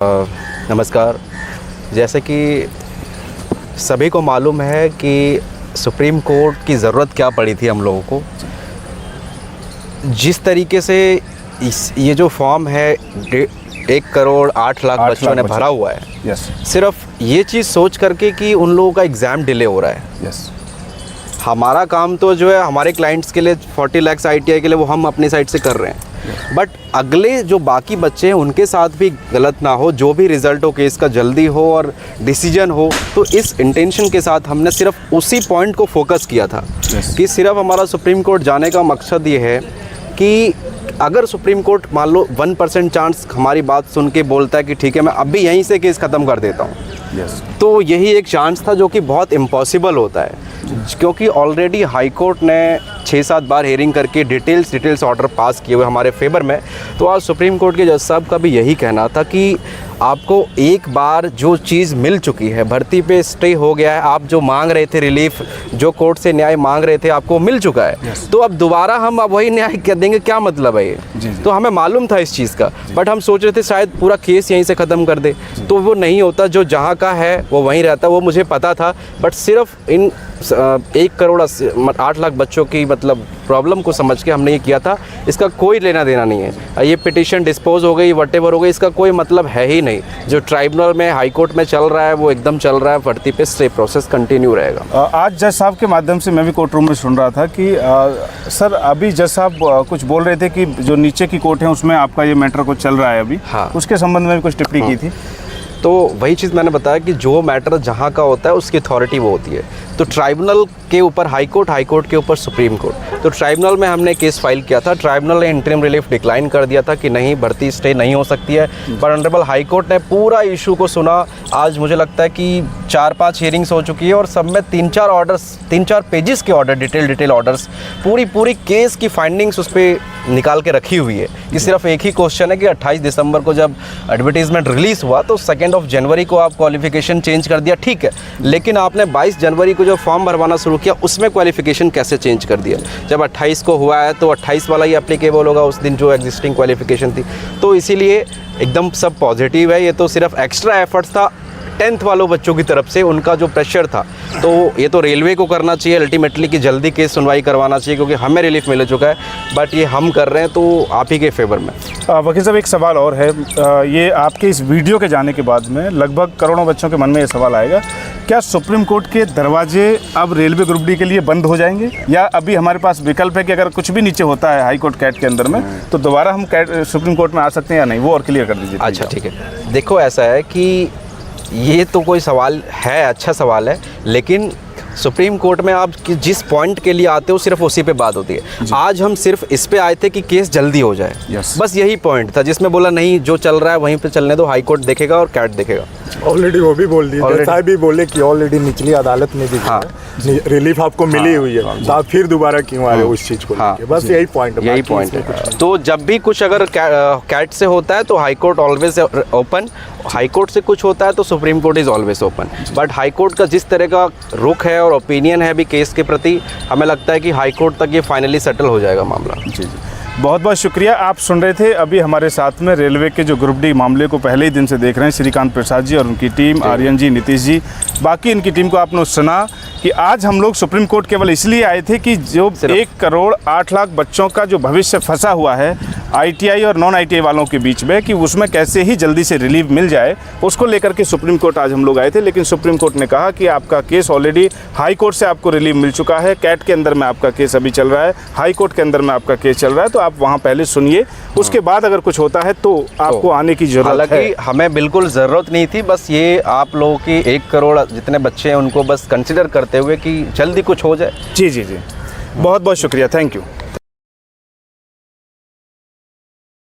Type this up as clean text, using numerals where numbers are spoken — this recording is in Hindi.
नमस्कार। जैसे कि सभी को मालूम है कि सुप्रीम कोर्ट की ज़रूरत क्या पड़ी थी हम लोगों को। जिस तरीके से ये जो फॉर्म है 1 करोड़ 8 लाख बच्चों ने भरा हुआ है, यस, सिर्फ ये चीज़ सोच करके कि उन लोगों का एग्ज़ाम डिले हो रहा है। यस, हमारा काम तो जो है हमारे क्लाइंट्स के लिए 40 लाख ITI के लिए वो हम अपनी साइड से कर रहे हैं, बट अगले जो बाकी बच्चे हैं उनके साथ भी गलत ना हो, जो भी रिज़ल्ट हो केस का जल्दी हो और डिसीजन हो। तो इस इंटेंशन के साथ हमने सिर्फ उसी पॉइंट को फोकस किया था कि सिर्फ हमारा सुप्रीम कोर्ट जाने का मकसद ये है कि अगर सुप्रीम कोर्ट मान लो 1% चांस हमारी बात सुन के बोलता है कि ठीक है मैं अभी यहीं से केस ख़त्म कर देता हूँ, तो यही एक चांस था जो कि बहुत इम्पॉसिबल होता है, क्योंकि ऑलरेडी हाई कोर्ट ने 6-7 बार हेयरिंग करके डिटेल्स ऑर्डर पास किए हुए हमारे फेवर में। तो आज सुप्रीम कोर्ट के जज साहब का भी यही कहना था कि आपको एक बार जो चीज़ मिल चुकी है, भर्ती पे स्टे हो गया है, आप जो मांग रहे थे रिलीफ, जो कोर्ट से न्याय मांग रहे थे आपको मिल चुका है, तो अब दोबारा हम अब वही न्याय कर देंगे, क्या मतलब है ये। तो हमें मालूम था इस चीज़ का, बट हम सोच रहे थे शायद पूरा केस यहीं से ख़त्म कर दे, तो वो नहीं होता। जो जहाँ का है वो वहीं रहता, वो मुझे पता था। बट सिर्फ इन 1 करोड़ 8 लाख बच्चों की मतलब प्रॉब्लम को समझ के हमने ये किया था। इसका कोई लेना देना नहीं है, ये पिटीशन डिस्पोज हो गई वटेवर हो गई, इसका कोई मतलब है ही नहीं। जो ट्राइब्यूनल में हाई कोर्ट में चल रहा है वो एकदम चल रहा है, भर्ती पे स्टे प्रोसेस कंटिन्यू रहेगा। आज जज साहब के माध्यम से मैं भी कोर्ट रूम में सुन रहा था कि सर अभी जज साहब कुछ बोल रहे थे कि जो नीचे की कोर्ट है उसमें आपका ये मैटर कुछ चल रहा है अभी, हाँ, उसके संबंध में भी कुछ टिप्पणी की थी। तो वही चीज़ मैंने बताया कि जो मैटर जहाँ का होता है उसकी अथॉरिटी वो होती है। तो ट्राइब्यूनल के ऊपर हाई कोर्ट के ऊपर सुप्रीम कोर्ट। तो ट्राइब्यूनल में हमने केस फाइल किया था, ट्राइब्यूनल ने इंटरिम रिलीफ डिक्लाइन कर दिया था कि नहीं भर्ती स्टे नहीं हो सकती है। पर ऑनरेबल हाई कोर्ट ने पूरा इशू को सुना। आज मुझे लगता है कि 4-5 हियरिंग्स हो चुकी है और सब में 3-4 पेजेस के ऑर्डर, डिटेल ऑर्डर्स, पूरी केस की फाइंडिंग्स उस पर निकाल के रखी हुई है। कि सिर्फ एक ही क्वेश्चन है कि 28 दिसंबर को जब एडवर्टीजमेंट रिलीज़ हुआ तो 2 जनवरी को आप क्वालिफिकेशन चेंज कर दिया, ठीक है, लेकिन आपने 22 जनवरी को जो फॉर्म भरवाना शुरू किया उसमें क्वालिफिकेशन कैसे चेंज कर दिया। जब 28 को हुआ है तो 28 वाला ही एप्लीकेबल होगा उस दिन जो एग्जिस्टिंग क्वालिफिकेशन थी। तो इसीलिए एकदम सब पॉजिटिव है। ये तो सिर्फ एक्स्ट्रा एफर्ट्स था 10th वालों बच्चों की तरफ से, उनका जो प्रेशर था, तो ये तो रेलवे को करना चाहिए अल्टीमेटली कि जल्दी केस सुनवाई करवाना चाहिए, क्योंकि हमें रिलीफ मिल चुका है, बट ये हम कर रहे हैं तो आप ही के फेवर में। वकील साहब एक सवाल और है, ये आपके इस वीडियो के जाने के बाद में लगभग करोड़ों बच्चों के मन में ये सवाल आएगा, क्या सुप्रीम कोर्ट के दरवाजे अब रेलवे ग्रुप डी के लिए बंद हो जाएंगे, या अभी हमारे पास विकल्प है कि अगर कुछ भी नीचे होता है हाई कोर्ट कैट के अंदर में तो दोबारा हम सुप्रीम कोर्ट में आ सकते हैं या नहीं, वो और क्लियर कर दीजिए। अच्छा ठीक है, देखो ऐसा है कि ये तो कोई सवाल है, अच्छा सवाल है, लेकिन सुप्रीम कोर्ट में आप जिस पॉइंट के लिए आते हो सिर्फ उसी पे बात होती है। आज हम सिर्फ इस पे आए थे कि केस जल्दी हो जाए, बस यही पॉइंट था, जिसमें बोला नहीं जो चल रहा है वहीं पे चलने दो, हाई कोर्ट देखेगा और कैट देखेगा। ऑलरेडी वो भी बोल दिया, साहब भी बोले कि ऑलरेडी निचली अदालत में भी रिलीफ आपको मिली हुई है, तो आप फिर दोबारा क्यों आ रहे हो उस चीज़ को लेके, बस यही पॉइंट है। तो जब भी कुछ अगर कैट से होता है तो high court always open, high court से कुछ होता है तो supreme court is always open. But high court का जिस तरह का रुख है और ओपिनियन है भी केस के प्रति, हमें लगता है कि हाई कोर्ट तक ये फाइनली सेटल हो जाएगा मामला। जी, बहुत बहुत शुक्रिया। आप सुन रहे थे अभी हमारे साथ में रेलवे के जो ग्रुप डी मामले को पहले ही दिन से देख रहे हैं श्रीकांत प्रसाद जी और उनकी टीम, आर्यन जी, नीतीश जी, बाकी इनकी टीम को आपने सुना कि आज हम लोग सुप्रीम कोर्ट केवल इसलिए आए थे कि जो 1 करोड़ 8 लाख बच्चों का जो भविष्य फंसा हुआ है ITI और नॉन ITI वालों के बीच में, कि उसमें कैसे ही जल्दी से रिलीफ मिल जाए, उसको लेकर के सुप्रीम कोर्ट आज हम लोग आए थे। लेकिन सुप्रीम कोर्ट ने कहा कि आपका केस ऑलरेडी हाई कोर्ट से आपको रिलीफ मिल चुका है, कैट के अंदर में आपका केस अभी चल रहा है, हाई कोर्ट के अंदर में आपका केस चल रहा है, तो आप वहाँ पहले सुनिए, उसके बाद अगर कुछ होता है तो आपको आने की जरूरत है। हालांकि हमें बिल्कुल ज़रूरत नहीं थी, बस ये आप लोगों की 1 करोड़ जितने बच्चे हैं उनको बस कंसिडर करते हुए कि जल्दी कुछ हो जाए। जी, बहुत बहुत शुक्रिया, थैंक यू।